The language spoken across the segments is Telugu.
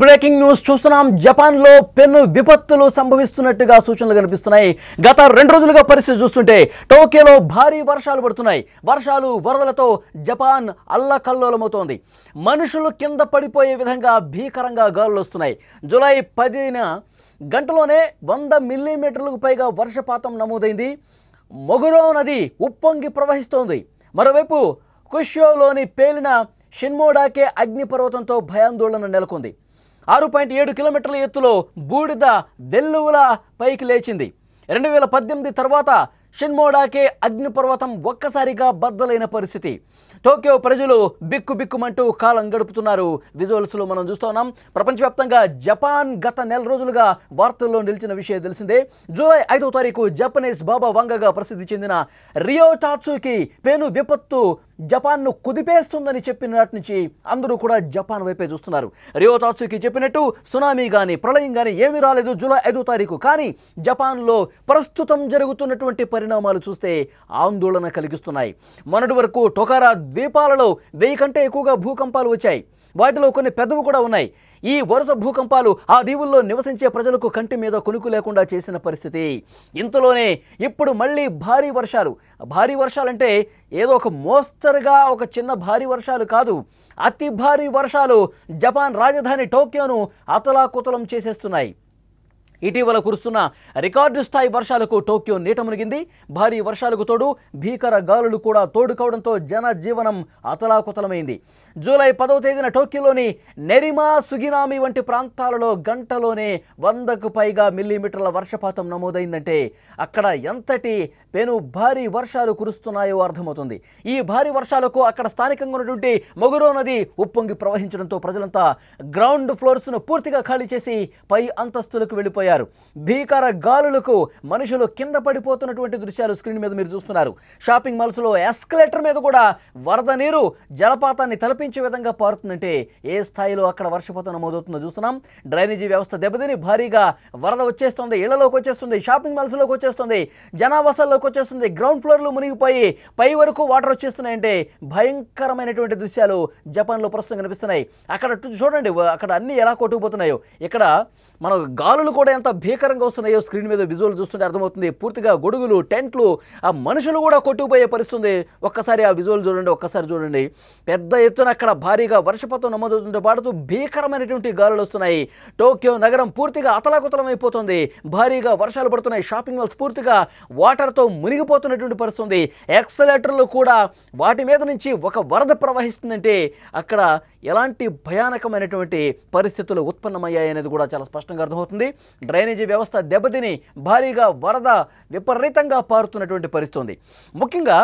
బ్రేకింగ్ న్యూస్ చూస్తున్నాం. జపాన్ లో పెను విపత్తులు సంభవిస్తున్నట్టుగా సూచనలు కనిపిస్తున్నాయి. గత 2 రోజులుగా పరిస్థితి చూస్తుంటే టోక్యోలో భారీ వర్షాలు పడుతున్నాయి. వర్షాలు వరదలతో జపాన్ అల్లకల్లోలమవుతోంది. మనుషులు కింద పడిపోయే విధంగా భీకరంగా గాలులు వస్తున్నాయి. జూలై 10న గంటలోనే 100 మిల్లీమీటర్లకు పైగా వర్షపాతం నమోదైంది. మొగురో నది ఉప్పొంగి ప్రవహిస్తోంది. మరోవైపు కుష్యోలోని పేలిన షిన్మోడాకే అగ్నిపర్వతంతో భయాందోళన నెలకొంది. 6.7 కిలోమీటర్ల ఎత్తులో బూడిద వెల్లువల పైకి లేచింది. 2018 తర్వాత షిన్మోడాకే అగ్నిపర్వతం ఒక్కసారిగా బద్దలైన పరిస్థితి. టోక్యో ప్రజలు బిక్కుబిక్కుమంటూ కాలం గడుపుతున్నారు. విజువల్స్లో మనం చూస్తున్నాం. ప్రపంచవ్యాప్తంగా జపాన్ గత నెల రోజులుగా వార్తల్లో నిలిచిన విషయం తెలిసిందే. జూలై 5వ తారీఖు జపనీస్ బాబా వంగగా ప్రసిద్ధి చెందిన రియో టాట్సుకి పెను విపత్తు జపాన్ను కుదిపేస్తుందని చెప్పిన నాటి నుంచి అందరూ కూడా జపాన్ వైపే చూస్తున్నారు. రియో టాట్సుకి చెప్పినట్టు సునామీ కానీ ప్రళయం కానీ ఏమీ రాలేదు జూలై 5వ తారీఖు. కానీ జపాన్లో ప్రస్తుతం జరుగుతున్నటువంటి పరిణామాలు చూస్తే ఆందోళన కలిగిస్తున్నాయి. మొన్నటి వరకు టొకారా ద్వీపాలలో 1000 కంటే ఎక్కువగా భూకంపాలు వచ్చాయి. వాటిలో కొన్ని పెద్దవి కూడా ఉన్నాయి. ఈ వరుస భూకంపాలు ఆ దీవుల్లో నివసించే ప్రజలకు కంటి మీద కొనుక్కు లేకుండా చేసిన పరిస్థితి. ఇంతలోనే ఇప్పుడు మళ్ళీ భారీ వర్షాలంటే ఏదో ఒక మోస్తరుగా ఒక చిన్న భారీ వర్షాలు కాదు, అతి భారీ వర్షాలు జపాన్ రాజధాని టోక్యోను అతలాకుతలం చేసేస్తున్నాయి. ఇటీవల కురుస్తున్న రికార్డు స్థాయి వర్షాలకు టోక్యో నీట మునిగింది. భారీ వర్షాలకు తోడు భీకర గాలులు కూడా తోడు కావడంతో జనజీవనం అతలాకుతలమైంది. జూలై 10వ తేదీన టోక్యోలోని నెరిమా సుగినామి వంటి ప్రాంతాలలో గంటలోనే 100కు పైగా మిల్లీమీటర్ల వర్షపాతం నమోదైందంటే అక్కడ ఎంతటి పెను భారీ వర్షాలు కురుస్తున్నాయో అర్థమవుతుంది. ఈ భారీ వర్షాలకు అక్కడ స్థానికంగా ఉన్నటువంటి మొగురో నది ఉప్పొంగి ప్రవహించడంతో ప్రజలంతా గ్రౌండ్ ఫ్లోర్స్ను పూర్తిగా ఖాళీ చేసి పై అంతస్తులకు వెళ్ళిపోయారు. భీకర గాలులకు మనుషులు కింద పడిపోతున్నటువంటి దృశ్యాలు స్క్రీన్ మీద మీరు చూస్తున్నారు. షాపింగ్ మాల్స్లో ఎస్కలేటర్ మీద కూడా వరద నీరు జలపాతాన్ని తలపించే విధంగా పారుతుందంటే ఏ స్థాయిలో అక్కడ వర్షపాతం నమోదవుతుందో చూస్తున్నాం. డ్రైనేజీ వ్యవస్థ దెబ్బతిని భారీగా వరద వచ్చేస్తుంది, ఇళ్లలోకి వచ్చేస్తుంది, షాపింగ్ మాల్స్లోకి వచ్చేస్తుంది, జనావాసాల్లోకి వచ్చేస్తుంది, గ్రౌండ్ ఫ్లోర్లు మునిగిపోయి పై వరకు వాటర్ వచ్చేస్తున్నాయంటే భయంకరమైనటువంటి దృశ్యాలు జపాన్లో ప్రస్తుతం కనిపిస్తున్నాయి. అక్కడ చూడండి, అక్కడ అన్నీ ఎలా కొట్టుకుపోతున్నాయో. ఇక్కడ మన గాలులు కూడా ఎంత భీకరంగా వస్తున్నాయో స్క్రీన్ మీద విజువల్ చూస్తుంటే అర్థమవుతుంది. పూర్తిగా గొడుగులు, టెంట్లు, ఆ మనుషులు కూడా కొట్టుకుపోయే పరిస్థితుంది. ఒక్కసారి ఆ విజువల్ చూడండి. పెద్ద ఎత్తున అక్కడ భారీగా వర్షపాతం నమోదవుతుంటే పాటుతూ భీకరమైనటువంటి గాలులు వస్తున్నాయి. టోక్యో నగరం పూర్తిగా అతలాకుతలం అయిపోతుంది. భారీగా వర్షాలు పడుతున్నాయి. షాపింగ్ మాల్స్ పూర్తిగా వాటర్తో మునిగిపోతున్నటువంటి పరిస్థితుంది. ఎక్సలేటర్లు కూడా వాటి మీద నుంచి ఒక వరద ప్రవహిస్తుందంటే అక్కడ ఎలాంటి భయానకమైనటువంటి పరిస్థితులు ఉత్పన్నమయ్యాయి అనేది కూడా చాలా స్పష్టంగా అర్థమవుతుంది. డ్రైనేజీ వ్యవస్థ దెబ్బతిని భారీగా వరద విపరీతంగా పారుతున్నటువంటి పరిస్థితి. ముఖ్యంగా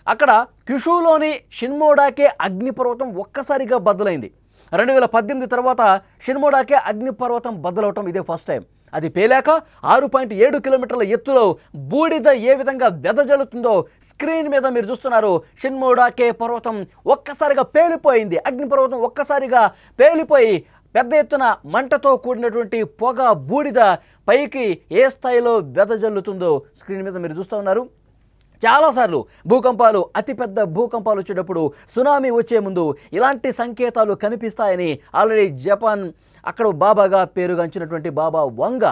అక్కడ క్యుషులోని షిన్మోడాకే అగ్నిపర్వతం ఒక్కసారిగా బద్దలైంది. 2018 తర్వాత షిన్మోడాకే అగ్నిపర్వతం బద్దలవటం ఇదే ఫస్ట్ టైం. అది పేలాక 6.7 కిలోమీటర్ల ఎత్తులో బూడిద ఏ విధంగా వెదజల్లుతుందో స్క్రీన్ మీద మీరు చూస్తున్నారు. షిన్మోడాకే పర్వతం ఒక్కసారిగా పేలిపోయింది. అగ్నిపర్వతం ఒక్కసారిగా పేలిపోయి పెద్ద ఎత్తున మంటతో కూడినటువంటి పొగ, బూడిద పైకి ఏ స్థాయిలో వెదజల్లుతుందో స్క్రీన్ మీద మీరు చూస్తూ ఉన్నారు. చాలాసార్లు భూకంపాలు, అతిపెద్ద భూకంపాలు వచ్చేటప్పుడు, సునామీ వచ్చే ముందు ఇలాంటి సంకేతాలు కనిపిస్తాయని ఆల్రెడీ జపాన్ అక్కడ బాబాగా పేరుగాంచినటువంటి బాబా వంగ,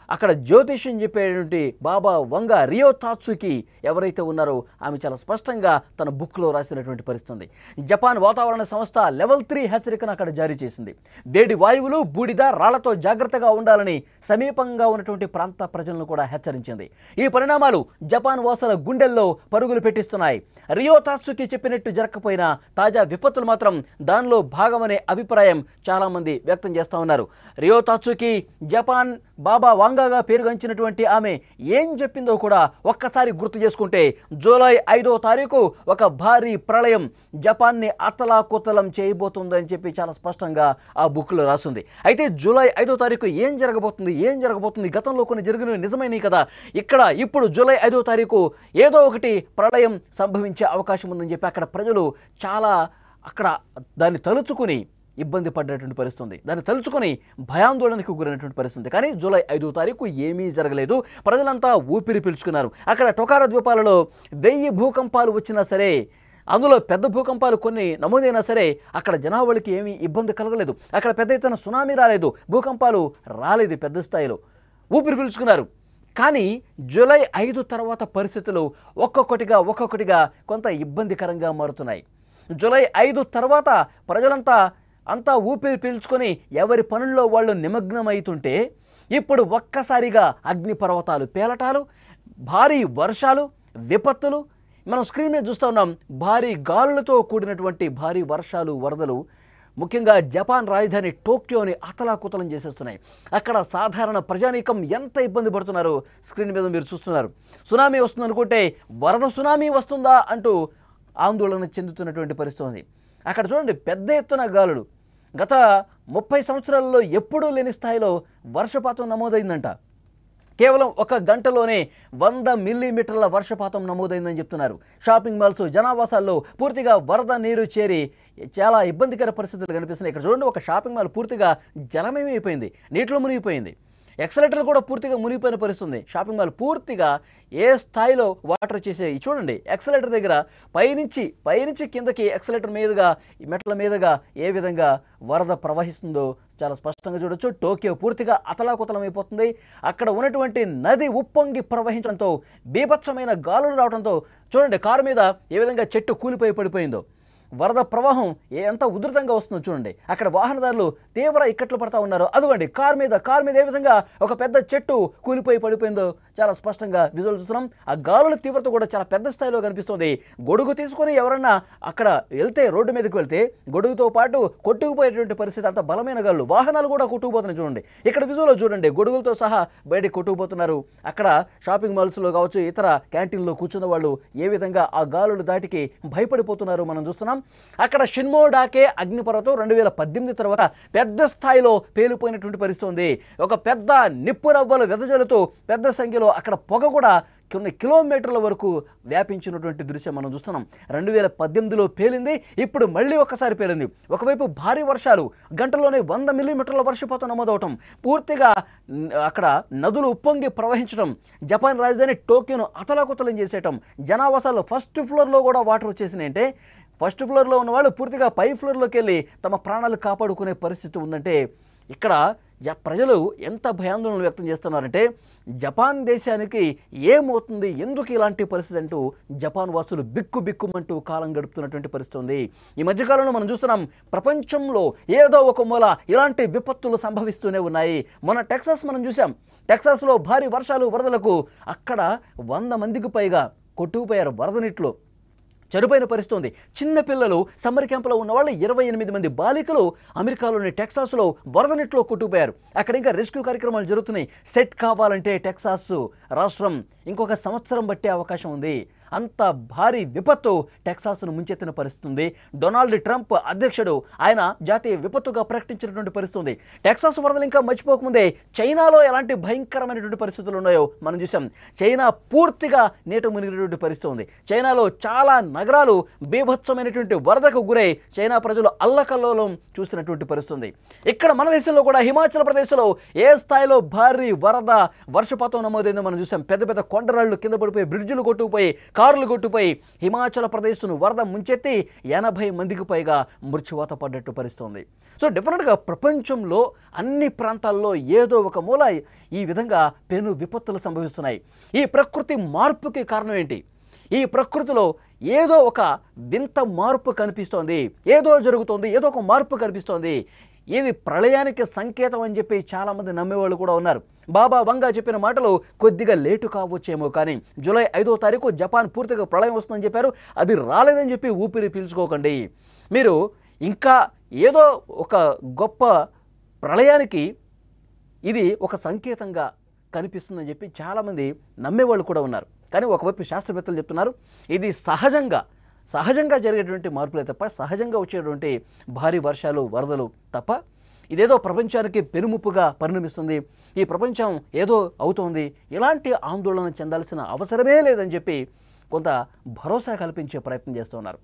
అక్కడ జ్యోతిష్యం చెప్పేటువంటి బాబా వంగ రియో టాట్సుకి ఎవరైతే ఉన్నారో ఆమె చాలా స్పష్టంగా తన బుక్లో రాసినటువంటి పరిస్థితి. జపాన్ వాతావరణ సంస్థ లెవెల్ 3 హెచ్చరికను అక్కడ జారీ చేసింది. వేడి వాయువులు, బూడిద, రాళ్లతో జాగ్రత్తగా ఉండాలని సమీపంగా ఉన్నటువంటి ప్రాంత ప్రజలను కూడా హెచ్చరించింది. ఈ పరిణామాలు జపాన్ వాసుల గుండెల్లో పరుగులు పెట్టిస్తున్నాయి. రియో టాట్సుకి చెప్పినట్టు జరగకపోయినా తాజా విపత్తులు మాత్రం దానిలో భాగమనే అభిప్రాయం చాలామంది వ్యక్తం చేస్తూ ఉన్నారు. రియో టాట్సుకి జపాన్ బాబా వంగగా పేరుగాంచినటువంటి ఆమె ఏం చెప్పిందో కూడా ఒక్కసారి గుర్తు చేసుకుంటే జూలై 5వ తారీఖు ఒక భారీ ప్రళయం జపాన్ని అతలాకుతలం చేయబోతుందని చెప్పి చాలా స్పష్టంగా ఆ బుక్లో రాసింది. అయితే జూలై 5వ తారీఖు ఏం జరగబోతుంది? గతంలో కొన్ని జరిగినవి నిజమైనవి కదా. ఇక్కడ ఇప్పుడు జూలై 5వ తారీఖు ఏదో ఒకటి ప్రళయం సంభవించే అవకాశం ఉందని చెప్పి అక్కడ ప్రజలు చాలా దాన్ని తలుచుకుని ఇబ్బంది పడ్డటువంటి పరిస్థితి, దాన్ని తలుచుకొని భయాందోళనకు గురైనటువంటి పరిస్థితి. కానీ జూలై 5వ తారీఖు ఏమీ జరగలేదు. ప్రజలంతా ఊపిరి పీల్చుకున్నారు. అక్కడ టొకారా ద్వీపాలలో 1000 భూకంపాలు వచ్చినా సరే అందులో పెద్ద భూకంపాలు కొన్ని నమోదైనా సరే అక్కడ జనాభాకి ఏమీ ఇబ్బంది కలగలేదు. అక్కడ పెద్ద ఎత్తున సునామీ రాలేదు, భూకంపాలు రాలేదు పెద్ద స్థాయిలో. ఊపిరి పీల్చుకున్నారు. కానీ జూలై 5 తర్వాత పరిస్థితులు ఒక్కొక్కటిగా కొంత ఇబ్బందికరంగా మారుతున్నాయి. జూలై 5 తర్వాత ప్రజలంతా ఊపిరి పీల్చుకొని ఎవరి పనుల్లో వాళ్ళు నిమగ్నమవుతుంటే ఇప్పుడు ఒక్కసారిగా అగ్నిపర్వతాలు పేలటాలు, భారీ వర్షాలు, విపత్తులు మనం స్క్రీన్ మీద చూస్తూ ఉన్నాం. భారీ గాలులతో కూడినటువంటి భారీ వర్షాలు, వరదలు ముఖ్యంగా జపాన్ రాజధాని టోక్యోని అతలాకుతలం చేసేస్తున్నాయి. అక్కడ సాధారణ ప్రజానీకం ఎంత ఇబ్బంది పడుతున్నారో స్క్రీన్ మీద మీరు చూస్తున్నారు. సునామీ వస్తుంది అనుకుంటే వరద సునామీ వస్తుందా అంటూ ఆందోళన చెందుతున్నటువంటి పరిస్థితి ఉంది. అక్కడ చూడండి, పెద్ద ఎత్తున గాలులు. గత 30 సంవత్సరాలలో ఎప్పుడూ లేని స్థాయిలో వర్షపాతం నమోదైందంట. కేవలం 1 గంటలోనే 100 మిల్లీమీటర్ల వర్షపాతం నమోదైందని చెప్తున్నారు. షాపింగ్ మాల్స్, జనావాసాల్లో పూర్తిగా వరద నీరు చేరి చాలా ఇబ్బందికర పరిస్థితులు కనిపిస్తున్నాయి. ఇక్కడ చూడండి, ఒక షాపింగ్ మాల్ పూర్తిగా జలమయమైపోయింది, నీటిలో మునిగిపోయింది. ఎక్సలేటర్లు కూడా పూర్తిగా మునిగిపోయిన పరిస్థితుంది. షాపింగ్ మాల్ పూర్తిగా ఏ స్థాయిలో వాటర్ వచ్చేసాయి చూడండి. ఎక్సలేటర్ దగ్గర పైనుంచి కిందకి ఎక్సలేటర్ మీదుగా, మెట్ల మీదుగా ఏ విధంగా వరద ప్రవహిస్తుందో చాలా స్పష్టంగా చూడొచ్చు. టోక్యో పూర్తిగా అతలాకుతలం అయిపోతుంది. అక్కడ ఉన్నటువంటి నది ఉప్పొంగి ప్రవహించడంతో, బీభత్సమైన గాలులు రావడంతో చూడండి కారు మీద ఏ విధంగా చెట్టు కూలిపోయి పడిపోయిందో. వరద ప్రవాహం ఎంత ఉధృతంగా వస్తుందో చూడండి. అక్కడ వాహనదారులు తీవ్ర ఇక్కట్లు పడతా ఉన్నారు. అదిగోండి కారు మీద ఏ విధంగా ఒక పెద్ద చెట్టు కూలిపోయి పడిపోయిందో చాలా స్పష్టంగా విజువల్ చూస్తున్నాం. ఆ గాలుల తీవ్రత కూడా చాలా పెద్ద స్థాయిలో కనిపిస్తుంది. గొడుగు తీసుకొని ఎవరన్నా అక్కడ వెళ్తే, రోడ్డు మీదకి వెళ్తే గొడుగుతో పాటు కొట్టుకుపోయేటువంటి పరిస్థితి. అంత బలమైన గాలు, వాహనాలు కూడా కొట్టుకుపోతున్నాయి చూడండి. ఇక్కడ విజువల్లో చూడండి, గొడుగులతో సహా బయటికి కొట్టుకుపోతున్నారు. అక్కడ షాపింగ్ మాల్స్లో కావచ్చు, ఇతర క్యాంటీన్లో కూర్చున్న వాళ్ళు ఏ విధంగా ఆ గాలుల దాటికి భయపడిపోతున్నారు మనం చూస్తున్నాం. అక్కడ షిన్మోడాకే అగ్నిపర్వతం 2018 తర్వాత పెద్ద స్థాయిలో పేలిపోయినటువంటి పరిస్థితి ఉంది. ఒక పెద్ద నిప్పు రవ్వలు వెదజల్లుతూ పెద్ద సంఖ్యలో అక్కడ పొగ కూడా కొన్ని కిలోమీటర్ల వరకు వ్యాపించినటువంటి దృశ్యం మనం చూస్తున్నాం. 2018లో పేలింది, ఇప్పుడు మళ్ళీ ఒక్కసారి పేలింది. ఒకవైపు భారీ వర్షాలు, గంటలోనే 100 మిల్లీమీటర్ల వర్షపాతం నమోదవటం, పూర్తిగా అక్కడ నదులు ఉప్పొంగి ప్రవహించడం, జపాన్ రాజధాని టోక్యోను అతలాకుతలం చేసేయటం, జనావాసాల్లో ఫస్ట్ ఫ్లోర్లో కూడా వాటర్ వచ్చేసినాయంటే ఫస్ట్ ఫ్లోర్లో ఉన్న వాళ్ళు పూర్తిగా పై ఫ్లోర్లోకి వెళ్ళి తమ ప్రాణాలు కాపాడుకునే పరిస్థితి ఉందంటే ఇక్కడ ప్రజలు ఎంత భయాందోళన వ్యక్తం చేస్తున్నారంటే జపాన్ దేశానికి ఏమవుతుంది, ఎందుకు ఇలాంటి పరిస్థితి అంటూ జపాన్ వాసులు బిక్కుమంటూ కాలం గడుపుతున్నటువంటి పరిస్థితి ఉంది. ఈ మధ్యకాలంలో మనం చూస్తున్నాం, ప్రపంచంలో ఏదో ఒక మూల ఇలాంటి విపత్తులు సంభవిస్తూనే ఉన్నాయి. మొన్న టెక్సాస్ మనం చూసాం. టెక్సాస్లో భారీ వర్షాలు, వరదలకు అక్కడ 100 మందికి పైగా కొట్టుకుపోయారు. వరద నీటిలో చనిపోయిన పరిస్థితి ఉంది. చిన్నపిల్లలు, సమ్మర్ క్యాంపులో ఉన్న వాళ్ళు 28 మంది బాలికలు అమెరికాలోని టెక్సాస్లో వరద నీటిలో కొట్టుకుపోయారు. అక్కడ ఇంకా రెస్క్యూ కార్యక్రమాలు జరుగుతున్నాయి. సెట్ కావాలంటే టెక్సాస్ రాష్ట్రం ఇంకొక సంవత్సరం బట్టే అవకాశం ఉంది. అంత భారీ విపత్తు టెక్సాస్ను ముంచెత్తిన పరిస్థితి ఉంది. డొనాల్డ్ ట్రంప్ అధ్యక్షుడు ఆయన జాతీయ విపత్తుగా ప్రకటించినటువంటి పరిస్థితి ఉంది. టెక్సాస్ వరదలు ఇంకా మర్చిపోకముందే చైనాలో ఎలాంటి భయంకరమైనటువంటి పరిస్థితులు ఉన్నాయో మనం చూసాం. చైనా పూర్తిగా నీట మునిగినటువంటి పరిస్థితి ఉంది. చైనాలో చాలా నగరాలు బీభత్సమైనటువంటి వరదకు గురై చైనా ప్రజలు అల్లకల్లోలం చూస్తున్నటువంటి పరిస్థితి ఉంది. ఇక్కడ మన దేశంలో కూడా హిమాచల్ ప్రదేశ్లో ఏ స్థాయిలో భారీ వరద వర్షపాతం నమోదైందో మనం చూసాం. పెద్ద కొండరాళ్లు కింద పడిపోయి, బ్రిడ్జిలు కొట్టుకుపోయి, కారులు కొట్టుపోయి హిమాచల్ ప్రదేశ్ను వరద ముంచెత్తి 80 మందికి పైగా మృత్యువాత పడ్డట్టు పరిస్థితుంది. సో డెఫినెట్గా ప్రపంచంలో అన్ని ప్రాంతాల్లో ఏదో ఒక మూల ఈ విధంగా పెను విపత్తులు సంభవిస్తున్నాయి. ఈ ప్రకృతి మార్పుకి కారణం ఏంటి? ఈ ప్రకృతిలో ఏదో ఒక వింత మార్పు కనిపిస్తోంది, ఏదో జరుగుతోంది, ఏదో ఒక మార్పు కనిపిస్తోంది. ఇది ప్రళయానికి సంకేతం అని చెప్పి చాలామంది నమ్మేవాళ్ళు కూడా ఉన్నారు. బాబా వంగా చెప్పిన మాటలు కొద్దిగా లేటు కావచ్చేమో, కానీ జూలై 5వ తారీఖు జపాన్ పూర్తిగా ప్రళయం వస్తుందని చెప్పారు. అది రాలేదని చెప్పి ఊపిరి పీల్చుకోకండి. మీరు ఇంకా ఏదో ఒక గొప్ప ప్రళయానికి ఇది ఒక సంకేతంగా కనిపిస్తుందని చెప్పి చాలామంది నమ్మేవాళ్ళు కూడా ఉన్నారు. కానీ ఒకవైపు శాస్త్రవేత్తలు చెప్తున్నారు ఇది సహజంగా జరిగేటువంటి మార్పులే తప్ప, సహజంగా వచ్చేటువంటి భారీ వర్షాలు, వరదలు తప్ప ఇదేదో ప్రపంచానికి పెనుముప్పుగా పరిణమిస్తుంది, ఈ ప్రపంచం ఏదో అవుతోంది, ఇలాంటి ఆందోళన చెందాల్సిన అవసరమే లేదని చెప్పి కొంత భరోసా కల్పించే ప్రయత్నం చేస్తున్నారు.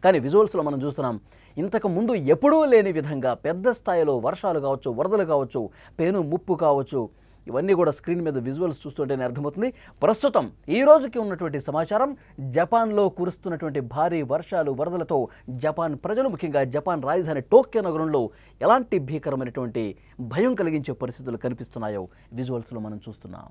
కానీ విజువల్స్లో మనం చూస్తున్నాం, ఇంతకు ముందు ఎప్పుడూ లేని విధంగా పెద్ద స్థాయిలో వర్షాలు కావచ్చు, వరదలు కావచ్చు, పెను ముప్పు కావచ్చు, ఇవన్నీ కూడా స్క్రీన్ మీద విజువల్స్ చూస్తుంటేనే అర్థమవుతుంది. ప్రస్తుతం ఈ రోజుకి ఉన్నటువంటి సమాచారం, జపాన్లో కురుస్తున్నటువంటి భారీ వర్షాలు వరదలతో జపాన్ ప్రజలు, ముఖ్యంగా జపాన్ రాజధాని టోక్యో నగరంలో ఎలాంటి భీకరమైనటువంటి భయం కలిగించే పరిస్థితులు కనిపిస్తున్నాయో విజువల్స్లో మనం చూస్తున్నాం.